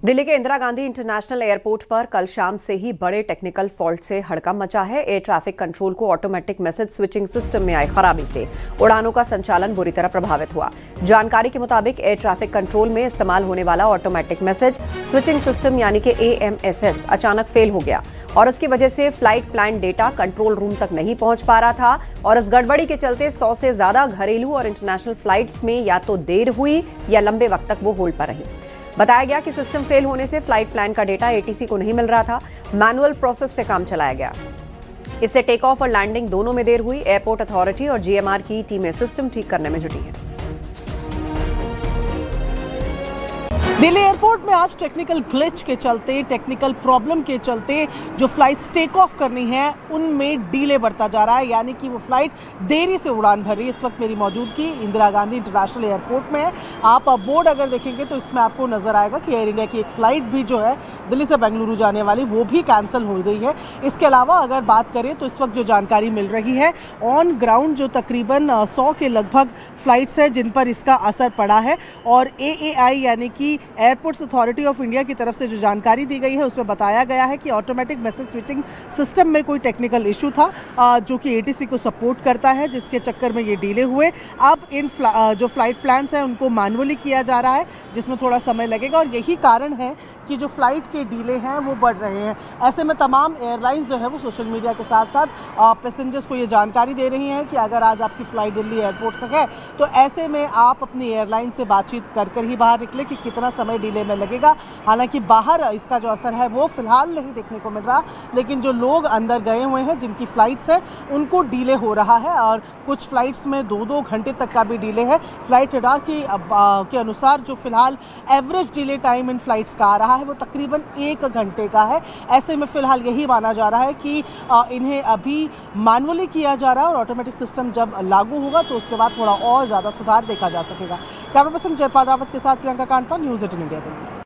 दिल्ली के Indira Gandhi international airport पर कल शाम से ही बड़े टेक्निकल फॉल्ट से हड़कंप मचा है। एयर ट्रैफिक कंट्रोल को ऑटोमेटिक मैसेज स्विचिंग सिस्टम में आई खराबी से उड़ानों का संचालन बुरी तरह प्रभावित हुआ। जानकारी के मुताबिक एयर ट्रैफिक कंट्रोल में इस्तेमाल होने वाला ऑटोमेटिक मैसेज स्विचिंग सिस्टम यानी कि AMSS अचानक फेल हो गया और उसकी वजह से flight plan data control room तक नहीं पहुंच पा रहा था और इस गड़बड़ी के चलते 100 से ज्यादा घरेलू और इंटरनेशनल फ्लाइट्स में या तो देर हुई या लंबे वक्त तक वो होल्ड पर रही। बताया गया कि सिस्टम फेल होने से फ्लाइट प्लान का डेटा ATC को नहीं मिल रहा था। मैनुअल प्रोसेस से काम चलाया गया। इससे टेक ऑफ और लैंडिंग दोनों में देर हुई। एयरपोर्ट अथॉरिटी और GMR की टीमें सिस्टम ठीक करने में जुटी हैं। दिल्ली एयरपोर्ट में आज टेक्निकल ग्लिच के चलते, टेक्निकल प्रॉब्लम के चलते जो फ्लाइट्स टेक ऑफ करनी है उनमें डीले बढ़ता जा रहा है, यानी कि वो फ्लाइट देरी से उड़ान भर रही है। इस वक्त मेरी मौजूदगी इंदिरा गांधी इंटरनेशनल एयरपोर्ट में है। आप बोर्ड अगर देखेंगे तो इसमें आपको नजर आएगा कि एयर इंडिया की एक फ्लाइट भी जो है दिल्ली से बेंगलुरु जाने वाली वो भी कैंसिल हो गई है। इसके अलावा अगर बात करें तो इस वक्त जो जानकारी मिल रही है ऑन ग्राउंड जो तकरीबन 100 के लगभग फ्लाइट्स है जिन पर इसका असर पड़ा है और AAI यानी कि एयरपोर्ट्स अथॉरिटी ऑफ इंडिया की तरफ से जो जानकारी दी गई है उसमें बताया गया है कि ऑटोमेटिक मैसेज स्विचिंग सिस्टम में कोई टेक्निकल इशू था जो कि ATC को सपोर्ट करता है, जिसके चक्कर में ये डीले हुए। अब इन जो फ्लाइट प्लान्स हैं उनको मैनुअली किया जा रहा है जिसमें थोड़ा समय लगेगा और यही कारण है कि जो फ्लाइट के डीले हैं वो बढ़ रहे हैं। ऐसे में तमाम एयरलाइंस जो है वो सोशल मीडिया के साथ साथ पैसेंजर्स को ये जानकारी दे रही हैं कि अगर आज आपकी फ़्लाइट दिल्ली एयरपोर्ट से है तो ऐसे में आप अपनी एयरलाइन से बातचीत कर ही बाहर निकले कि कितना समय डीले में लगेगा। हालांकि बाहर इसका जो असर है वो फिलहाल नहीं देखने को मिल रहा, लेकिन जो लोग अंदर गए हुए हैं जिनकी फ़्लाइट्स है उनको डीले हो रहा है और कुछ फ़्लाइट्स में 2-2 घंटे तक का भी डीले है। फ्लाइट रडार के अनुसार जो फिलहाल average delay time in flights का आ रहा है वो तकरीबन 1 घंटे का है। ऐसे में फिलहाल यही माना जा रहा है कि इन्हें अभी मैनुअली किया जा रहा है और ऑटोमेटिक सिस्टम जब लागू होगा तो उसके बाद थोड़ा और ज़्यादा सुधार देखा जा सकेगा। कैमरा पर्सन जयपाल रावत के साथ प्रियंका कांडपा, न्यूज़ 18 इंडिया दिल्ली।